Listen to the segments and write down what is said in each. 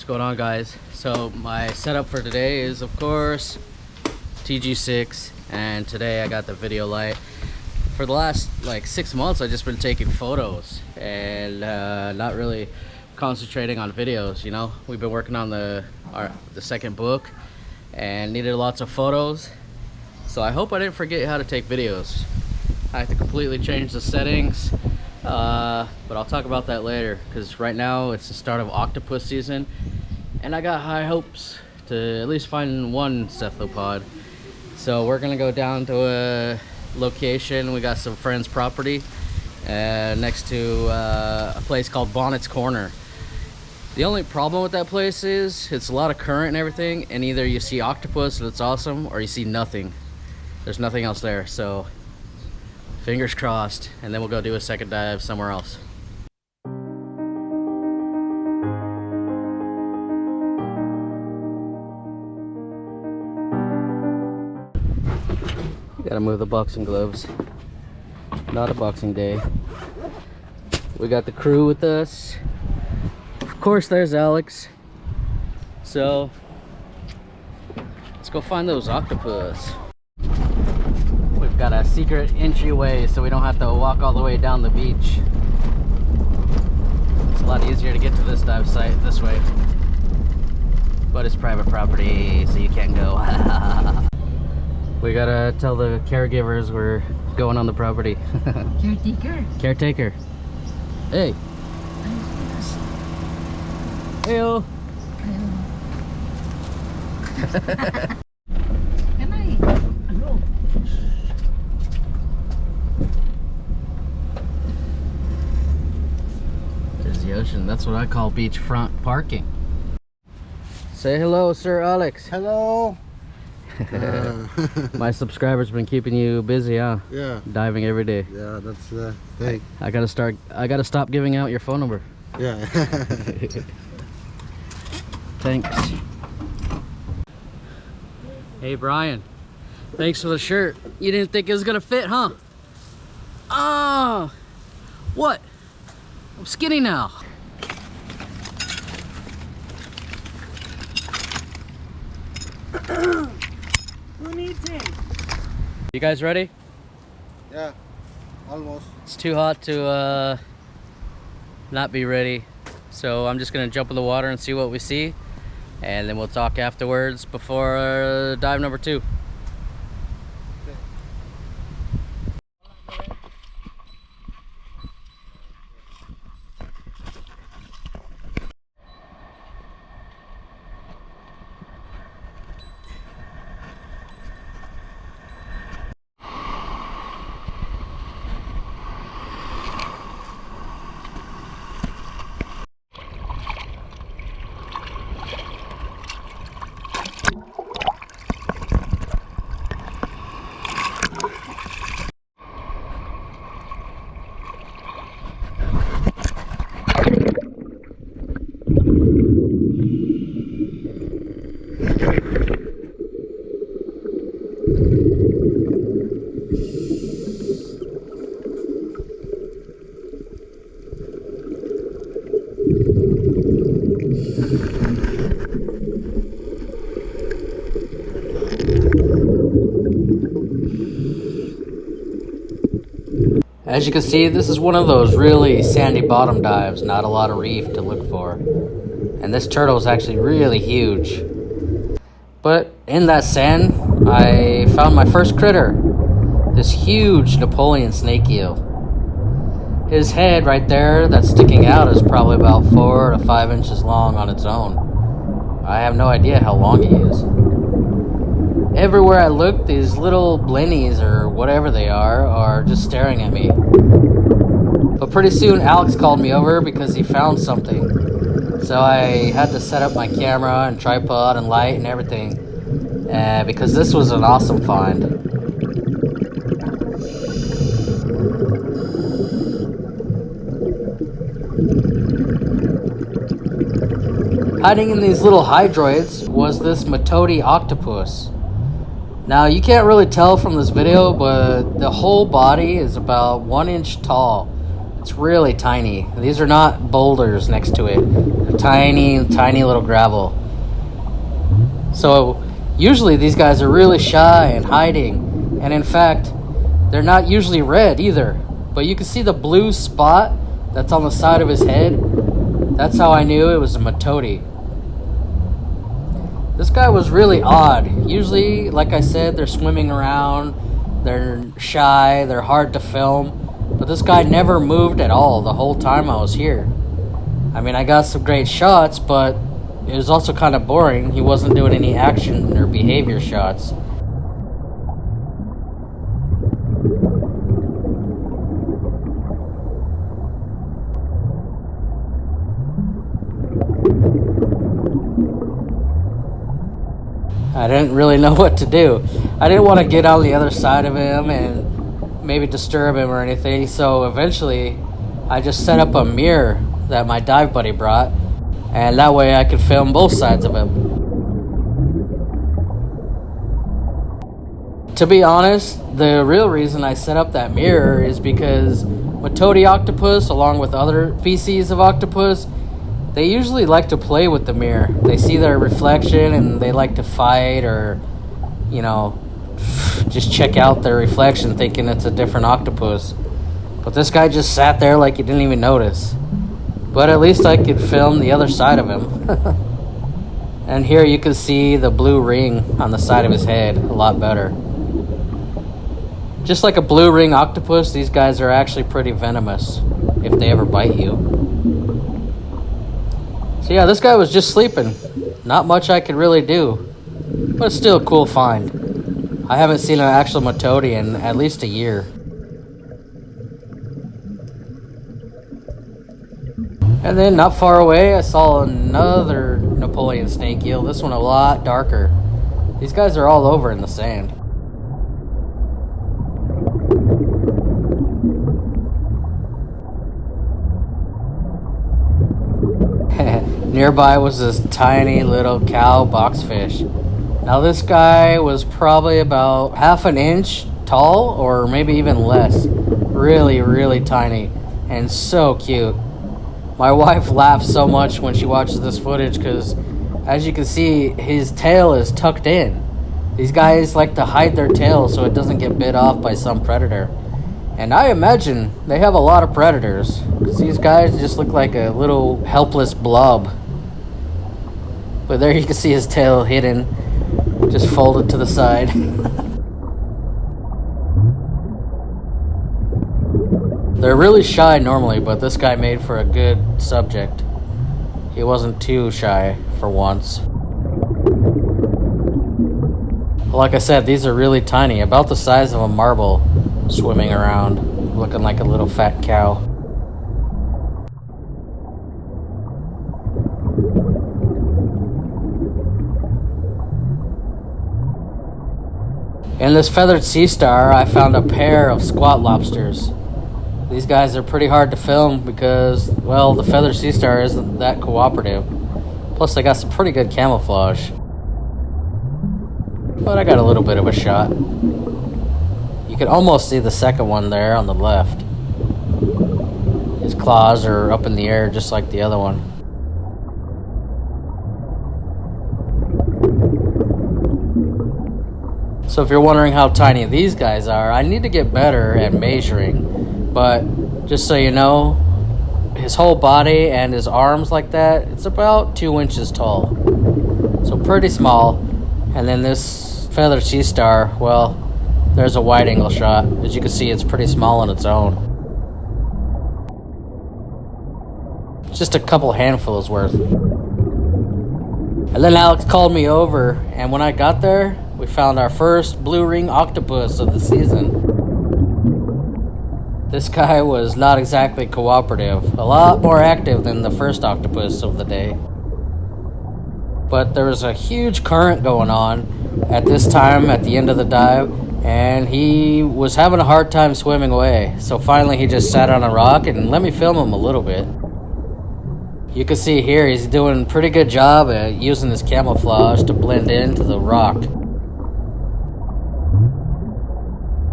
going on, guys? So my setup for today is, of course, TG6, and today I got the video light. For the last like 6 months I've just been taking photos and not really concentrating on videos. You know, we've been working on the second book and needed lots of photos, so I hope I didn't forget how to take videos. I have to completely change the settings, but I'll talk about that later, because right now it's the start of Octopus season and I got high hopes to at least find one cephalopod. So we're gonna go down to a location. We got some friends' property next to a place called Bonnet's Corner. The only problem with that place is it's a lot of current and everything, and either you see octopus and it's awesome, or you see nothing. There's nothing else there, so fingers crossed, and then we'll go do a second dive somewhere else. Gotta move the boxing gloves. Not a boxing day. We got the crew with us. Of course, there's Alex. So let's go find those octopus. We've got a secret entryway so we don't have to walk all the way down the beach. It's a lot easier to get to this dive site this way, but it's private property, so you can't go. We gotta tell the caregivers we're going on the property. Caretaker. Caretaker. Hey. Heyo. Hello. There's the ocean. That's what I call beachfront parking. Say hello, Sir Alex. Hello. My subscribers been keeping you busy, huh? Yeah. Diving every day. Yeah, that's the thing. I gotta stop giving out your phone number. Yeah. Thanks. Hey Brian, thanks for the shirt. You didn't think it was gonna fit, huh? Oh, what? I'm skinny now. Who needs it? You guys ready? Yeah, almost. It's too hot to not be ready, so I'm just gonna jump in the water and see what we see, and then we'll talk afterwards before dive number 2. As you can see, this is one of those really sandy bottom dives, not a lot of reef to look for. And this turtle is actually really huge. But in that sand, I found my first critter. This huge Napoleon snake eel. His head right there that's sticking out is probably about 4 to 5 inches long on its own. I have no idea how long he is. Everywhere I look, these little blennies or whatever they are just staring at me. But pretty soon Alex called me over because he found something. So I had to set up my camera and tripod and light and everything, because this was an awesome find. Hiding in these little hydroids was this Mototi octopus. Now you can't really tell from this video, but the whole body is about 1 inch tall, It's really tiny. These are not boulders next to it. They're tiny, tiny little gravel. So usually these guys are really shy and hiding. And in fact, they're not usually red either. But you can see the blue spot that's on the side of his head. That's how I knew it was a Mototi. This guy was really odd. Usually, like I said, they're swimming around. They're shy. They're hard to film. But this guy never moved at all the whole time I was here. I mean, I got some great shots, but it was also kind of boring. He wasn't doing any action or behavior shots. I didn't really know what to do. I didn't want to get on the other side of him and maybe disturb him or anything, so eventually I just set up a mirror that my dive buddy brought, and that way I could film both sides of him. To be honest, the real reason I set up that mirror is because Mototi octopus, along with other species of octopus, they usually like to play with the mirror. They see their reflection and they like to fight or, you know, just check out their reflection thinking it's a different octopus. But this guy just sat there like he didn't even notice. But at least I could film the other side of him. And here you can see the blue ring on the side of his head a lot better. Just like a blue ring octopus, these guys are actually pretty venomous if they ever bite you. So yeah, this guy was just sleeping. Not much I could really do, but it's still a cool find. I haven't seen an actual Mototi in at least a year. And then not far away, I saw another Napoleon snake eel. This one a lot darker. These guys are all over in the sand. Nearby was this tiny little cow boxfish. Now this guy was probably about half an inch tall or maybe even less. Really, really tiny and so cute. My wife laughs so much when she watches this footage because, as you can see, his tail is tucked in. These guys like to hide their tail so it doesn't get bit off by some predator. And I imagine they have a lot of predators because these guys just look like a little helpless blob. But there you can see his tail hidden, just folded to the side. They're really shy normally, but this guy made for a good subject. He wasn't too shy for once. Like I said, these are really tiny, about the size of a marble, swimming around, looking like a little fat cow. In this feathered sea star, I found a pair of squat lobsters. These guys are pretty hard to film because, well, the feathered sea star isn't that cooperative. Plus, they got some pretty good camouflage. But I got a little bit of a shot. You can almost see the second one there on the left. His claws are up in the air just like the other one. So if you're wondering how tiny these guys are, I need to get better at measuring. But just so you know, his whole body and his arms like that, it's about 2 inches tall. So pretty small. And then this feathered sea star, well, there's a wide angle shot. As you can see, it's pretty small on its own. Just a couple handfuls worth. And then Alex called me over, and when I got there, we found our first blue ring octopus of the season. This guy was not exactly cooperative, a lot more active than the first octopus of the day. But there was a huge current going on at this time at the end of the dive, and he was having a hard time swimming away. So finally he just sat on a rock and let me film him a little bit. You can see here he's doing a pretty good job at using his camouflage to blend into the rock.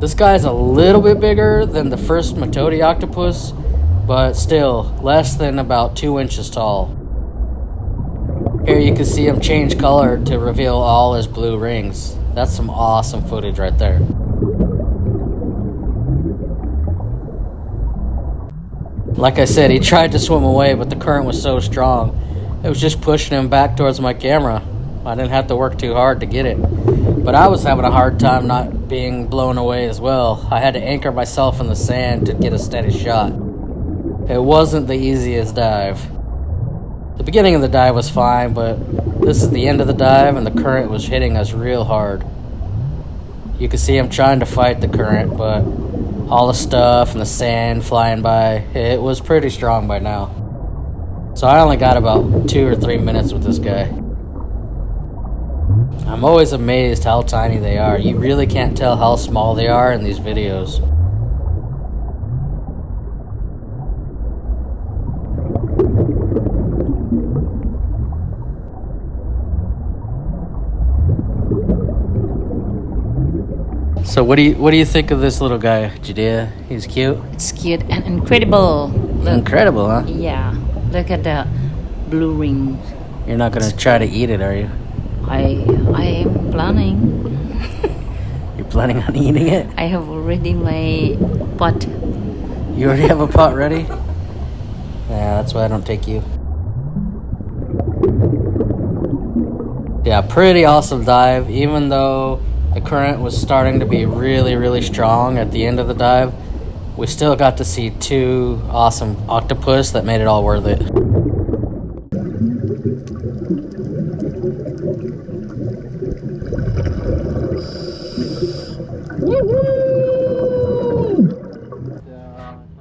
This guy's a little bit bigger than the first Mototi octopus, but still less than about 2 inches tall. Here you can see him change color to reveal all his blue rings. That's some awesome footage right there. Like I said, he tried to swim away, but the current was so strong, it was just pushing him back towards my camera. I didn't have to work too hard to get it. But I was having a hard time not being blown away as well. I had to anchor myself in the sand to get a steady shot. It wasn't the easiest dive. The beginning of the dive was fine, but this is the end of the dive and the current was hitting us real hard. You can see him trying to fight the current, but all the stuff and the sand flying by, it was pretty strong by now. So I only got about 2 or 3 minutes with this guy. I'm always amazed how tiny they are. You really can't tell how small they are in these videos. So what do you think of this little guy, Judea? He's cute. It's cute and incredible. Look. Incredible, huh? Yeah. Look at the blue rings. You're not gonna try to eat it, are you? I am planning. You're planning on eating it? I have already my pot. You already have a pot ready? Yeah, that's why I don't take you. Yeah, pretty awesome dive, even though the current was starting to be really, really strong at the end of the dive. We still got to see 2 awesome octopus that made it all worth it.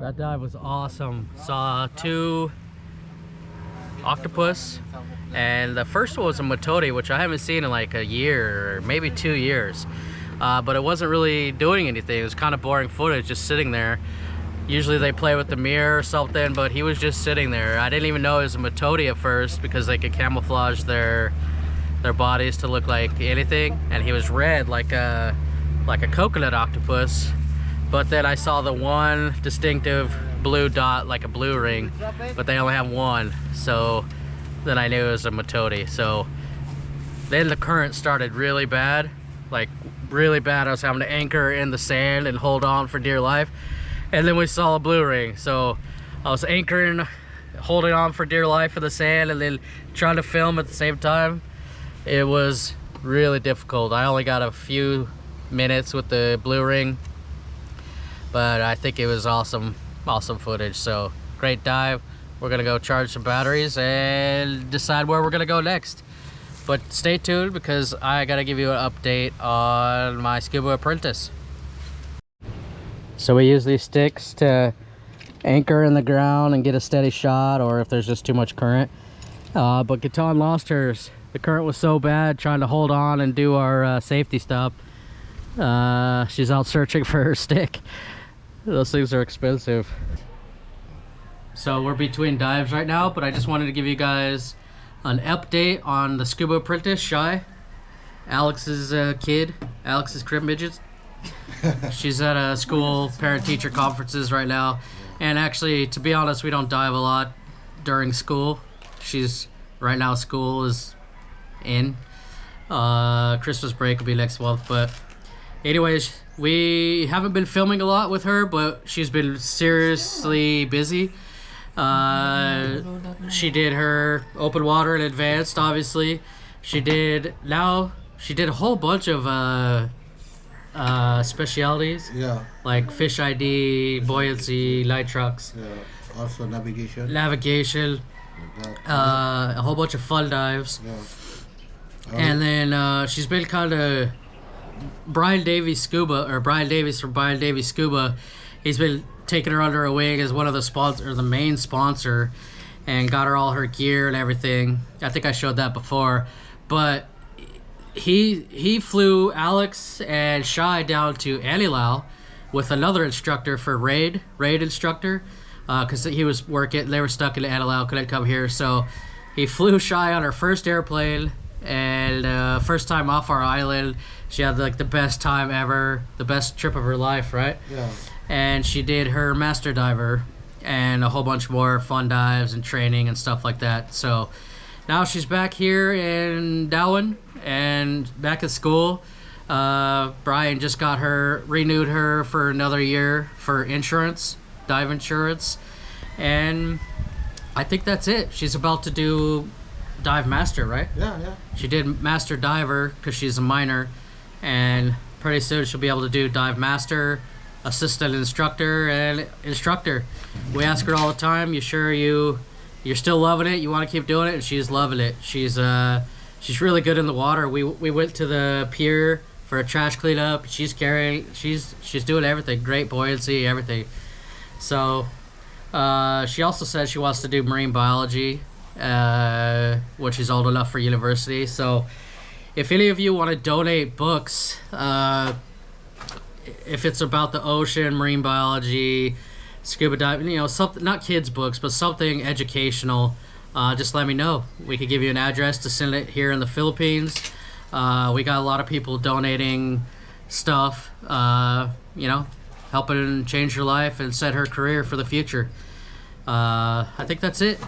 That dive was awesome. Saw 2 octopus, and the first one was a Mototi, which I haven't seen in like a year or maybe 2 years. But it wasn't really doing anything. It was kind of boring footage, just sitting there. Usually they play with the mirror or something, but he was just sitting there. I didn't even know it was a Mototi at first because they could camouflage their bodies to look like anything, and he was red like a coconut octopus. But then I saw the one distinctive blue dot, like a blue ring, but they only have one. So then I knew it was a Mototi. So then the current started really bad, like really bad. I was having to anchor in the sand and hold on for dear life. And then we saw a blue ring. So I was anchoring, holding on for dear life in the sand, and then trying to film at the same time. It was really difficult. I only got a few minutes with the blue ring, but I think it was awesome footage. So great dive. We're gonna go charge some batteries and decide where we're gonna go next. But stay tuned because I gotta give you an update on my Scuba Apprentice. So we use these sticks to anchor in the ground and get a steady shot, or if there's just too much current. But Gaton lost hers. The current was so bad, trying to hold on and do our safety stop. She's out searching for her stick. Those things are expensive. So we're between dives right now, but I just wanted to give you guys an update on the Scuba Apprentice, Shy. Alex's kid, Alex's crib midget. She's at a school parent-teacher conferences right now. And actually, to be honest, we don't dive a lot during school. Right now school is in. Christmas break will be next month, but anyways, we haven't been filming a lot with her, but she's been seriously busy. She did her open water and advanced, obviously. She did a whole bunch of specialities. Yeah. Like fish ID, buoyancy, light trucks. Yeah. Also navigation. A whole bunch of fun dives. Yeah. And then she's been kind of Brian Davies from Brian Davies Scuba. He's been taking her under a wing as one of the main sponsor, and got her all her gear and everything. I think I showed that before, but he flew Alex and Shy down to Anilau with another instructor for raid instructor, because he was working. They were stuck in Anilau, couldn't come here, so he flew Shy on her first airplane, and first time off our island. She had like the best time ever, the best trip of her life, right? Yeah. And she did her master diver, and a whole bunch more fun dives and training and stuff like that. So now she's back here in Darwin and back at school. Brian just got her, renewed her for another year for insurance, dive insurance. And I think that's it. She's about to do dive master, right? Yeah. She did master diver because she's a minor, and pretty soon she'll be able to do dive master, assistant instructor, and instructor. We ask her all the time, you sure you're still loving it? You want to keep doing it? And she's loving it. She's really good in the water. We went to the pier for a trash cleanup. She's doing everything. Great buoyancy, everything. So she also said she wants to do marine biology when she's old enough for university. So if any of you want to donate books, if it's about the ocean, marine biology, scuba diving, something, not kids books, but something educational, just let me know. We could give you an address to send it here in the Philippines. We got a lot of people donating stuff, helping change her life and set her career for the future. I think that's it.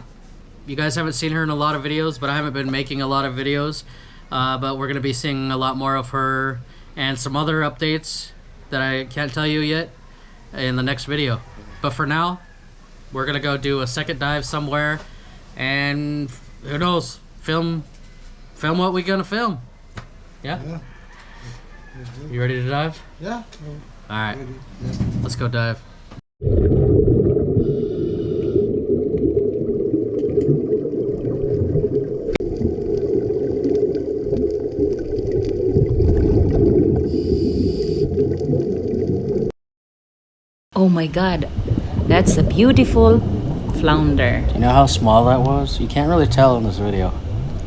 You guys haven't seen her in a lot of videos, but I haven't been making a lot of videos. But we're going to be seeing a lot more of her and some other updates that I can't tell you yet in the next video. But for now, we're going to go do a second dive somewhere, and who knows, film what we're going to film. Yeah? You ready to dive? Yeah. All right, Ready. Yeah. let's go dive. Oh my god, that's a beautiful flounder. You know how small that was? You can't really tell in this video.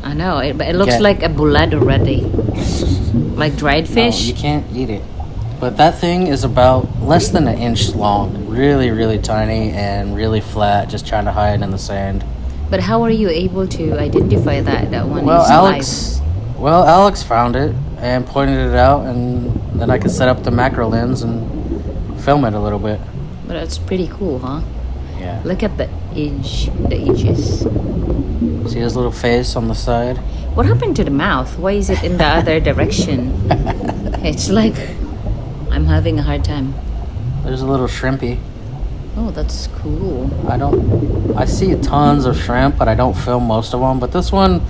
I know, but it looks Yeah. like a bulad already. Like dried No, fish. you can't eat it. But that thing is about less than an inch long. Really, really tiny and really flat, just trying to hide in the sand. But how are you able to identify that one Well, is Alex found it and pointed it out, and then I could set up the macro lens and film it a little bit. But that's pretty cool, huh? Yeah. Look at the edges. See his little face on the side? What happened to the mouth? Why is it in the other direction? It's like I'm having a hard time. There's a little shrimpy. Oh, that's cool. I see tons of shrimp, but I don't film most of them. But this one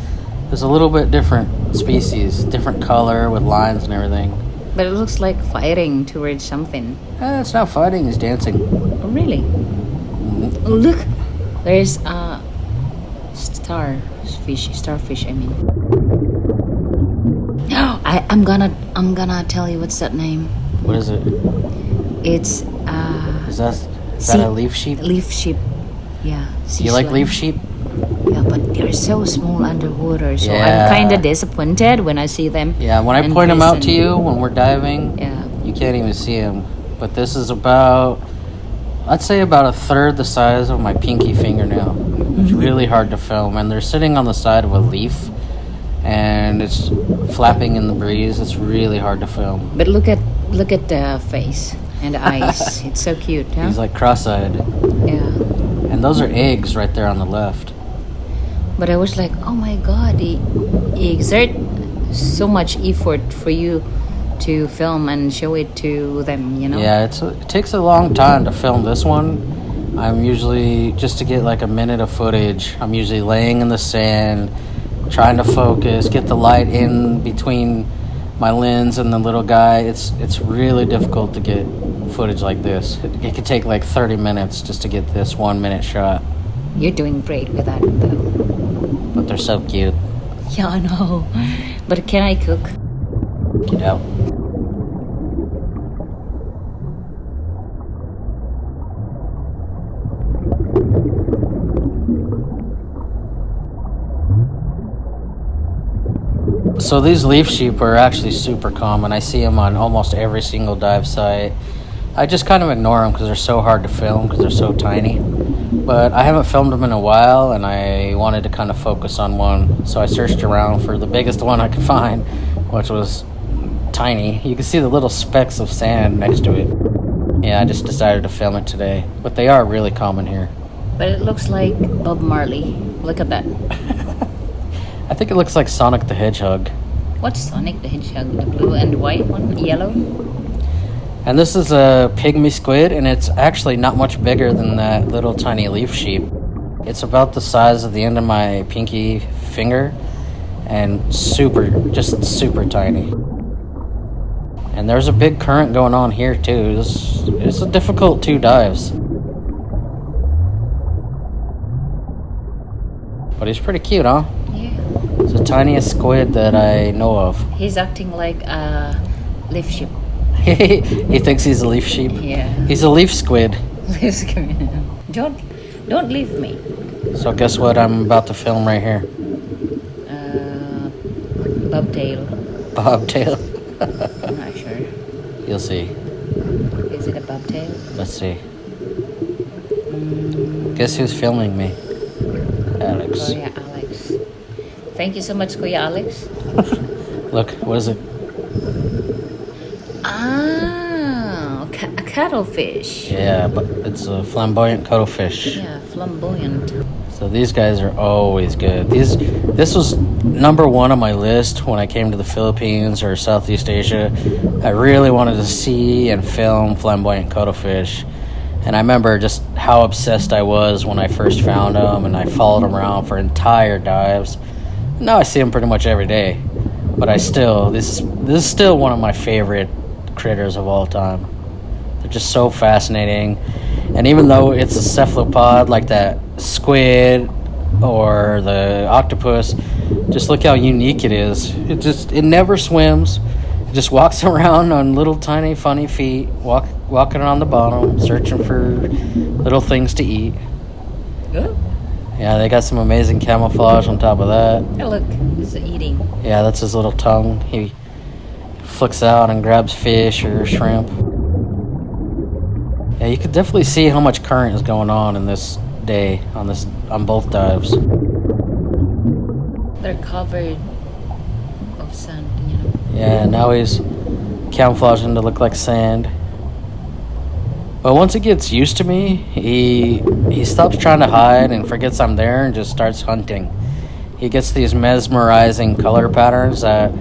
is a little bit different species, different color with lines and everything. But it looks like fighting towards something. It's not fighting, it's dancing. Oh, really? Mhm. Oh, look! There's a starfish, I mean. I'm gonna tell you what's that name. What is it? It's Is that a leaf sheep? leaf sheep. Yeah. Do you like leaf sheep? Yeah, but they're so small underwater, so Yeah. I'm kind of disappointed when I see them. Yeah, when I in point them out to person. you when we're diving, Yeah. you can't even see them. But this is about, I'd say about a third the size of my pinky fingernail. It's really hard to film, and they're sitting on the side of a leaf, and it's flapping in the breeze. It's really hard to film. But look at the face and the eyes. It's so cute, huh? He's like cross-eyed, Yeah. and those are eggs right there on the left. But I was like, oh my god, he exert so much effort for you to film and show it to them, you know? Yeah, it takes a long time to film this one. I'm usually, just to get like a minute of footage, I'm usually laying in the sand, trying to focus, get the light in between my lens and the little guy. It's really difficult to get footage like this. It could take like 30 minutes just to get this 1 minute shot. You're doing great with that, though. But they're so cute. Yeah, I know. But can I cook? Get out. So these leaf sheep are actually super common. I see them on almost every single dive site. I just kind of ignore them because they're so hard to film because they're so tiny. But I haven't filmed them in a while, and I wanted to kind of focus on one. So I searched around for the biggest one I could find, which was tiny. You can see the little specks of sand next to it. Yeah, I just decided to film it today. But they are really common here. But it looks like Bob Marley. Look at that. I think it looks like Sonic the Hedgehog. What's Sonic the Hedgehog? The blue and white one? Yellow? And this is a pygmy squid, and it's actually not much bigger than that little tiny leaf sheep. It's about the size of the end of my pinky finger, and just super tiny. And there's a big current going on here too. It's a difficult 2 dives. But he's pretty cute, huh? Yeah. It's the tiniest squid that I know of. He's acting like a leaf sheep. He thinks he's a leaf sheep. Yeah. He's a leaf squid. Don't leave me. So guess what I'm about to film right here? Bobtail. Bobtail. I'm not sure. You'll see. Is it a bobtail? Let's see. Guess who's filming me? Alex. Kuya Alex. Thank you so much, Kuya Alex. Look, what is it? A cuttlefish. Yeah, but it's a flamboyant cuttlefish. Yeah, flamboyant. So these guys are always good. This was number 1 on my list when I came to the Philippines or Southeast Asia. I really wanted to see and film flamboyant cuttlefish. And I remember just how obsessed I was when I first found them, and I followed them around for entire dives. Now I see them pretty much every day. But this is still one of my favorite critters of all time. They're just so fascinating. And even though it's a cephalopod like that squid or the octopus, just look how unique it is. It never swims. It just walks around on little tiny funny feet, walking on the bottom, searching for little things to eat. Oh. Yeah, they got some amazing camouflage on top of that. Hey, look, it's eating. Yeah, that's his little tongue. He flicks out and grabs fish or shrimp. Yeah, you could definitely see how much current is going on in this day on both dives. They're covered of sand, you know. Yeah, now he's camouflaging to look like sand. But once he gets used to me, he stops trying to hide and forgets I'm there and just starts hunting. He gets these mesmerizing color patterns that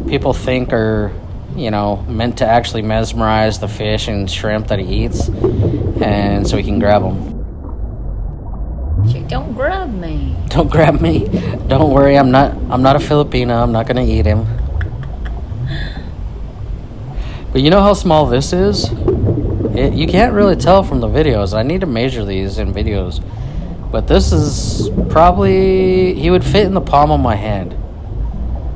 people think are, meant to actually mesmerize the fish and shrimp that he eats, and so he can grab them. Don't grab me. Don't grab me. Don't worry, I'm not a Filipino. I'm not gonna eat him. But you know how small this is? You can't really tell from the videos. I need to measure these in videos. But this is probably, he would fit in the palm of my hand.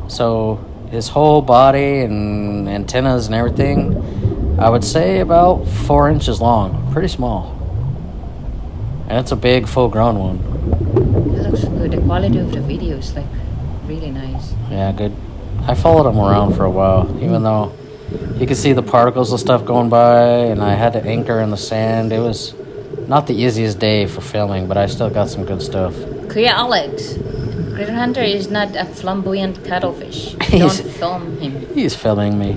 So his whole body and antennas and everything, I would say about 4 inches long. Pretty small. And it's a big full-grown one. It looks good. The quality of the video is like really nice. Yeah, good. I followed him around for a while, even though you could see the particles of stuff going by, and I had to anchor in the sand. It was not the easiest day for filming, but I still got some good stuff. Kuya Alex, critterhunter is not a flamboyant cuttlefish. Don't film him. He's filming me.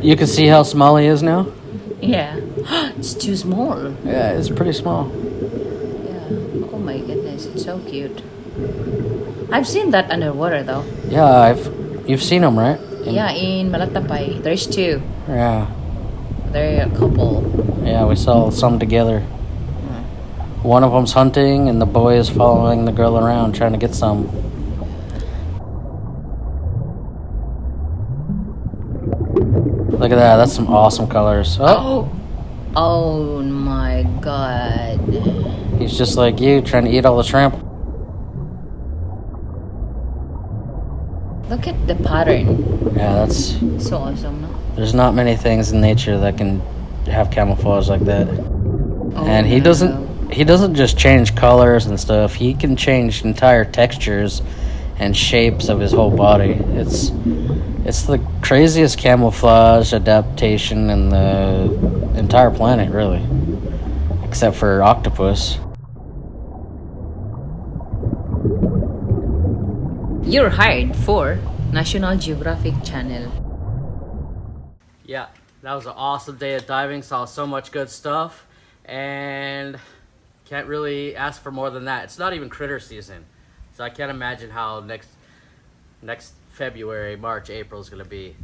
You can see how small he is now? Yeah. It's too small. Yeah, it's pretty small. Yeah. Oh my goodness, it's so cute. I've seen that underwater though. Yeah, you've seen him, right? Yeah, in Malatapay. There's 2. Yeah. They're a couple. Yeah, we saw some together. One of them's hunting, and the boy is following the girl around trying to get some. Look at that. That's some awesome colors. Oh my god. He's just like you, trying to eat all the shrimp. Look at the pattern. Yeah, that's... So awesome, no? There's not many things in nature that can have camouflage like that. Oh, And he doesn't just change colors and stuff. He can change entire textures and shapes of his whole body. It's the craziest camouflage adaptation in the entire planet, really. Except for octopus. You're hired for National Geographic Channel. Yeah, that was an awesome day of diving. Saw so much good stuff, and can't really ask for more than that. It's not even critter season, so I can't imagine how next February, March, April is gonna be.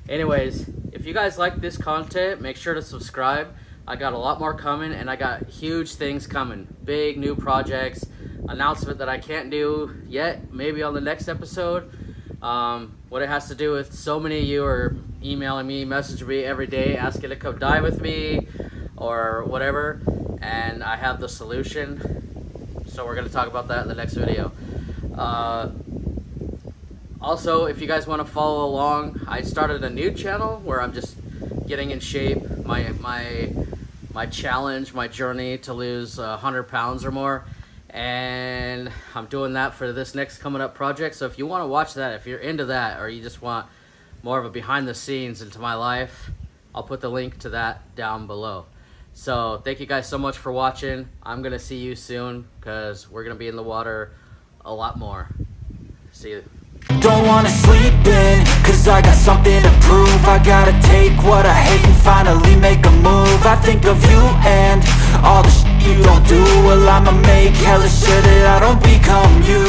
Anyways, if you guys like this content, make sure to subscribe. I got a lot more coming, and I got huge things coming. Big new projects, announcement that I can't do yet, maybe on the next episode. What it has to do with, so many of you are emailing me, messaging me every day, asking to come dive with me or whatever, and I have the solution. So we're gonna talk about that in the next video. Also, if you guys want to follow along, I started a new channel where I'm just getting in shape. My challenge, my journey to lose 100 pounds or more, and I'm doing that for this next coming up project. So if you want to watch that, if you're into that, or you just want more of a behind the scenes into my life, I'll put the link to that down below. So thank you guys so much for watching. I'm gonna see you soon, because we're gonna be in the water a lot more. See you. Don't wanna sleep in, cause I got something to prove. I gotta take what I hate and finally make a move. I think of you and all the shit you don't do. Well, I'ma make hella sure that I don't become you.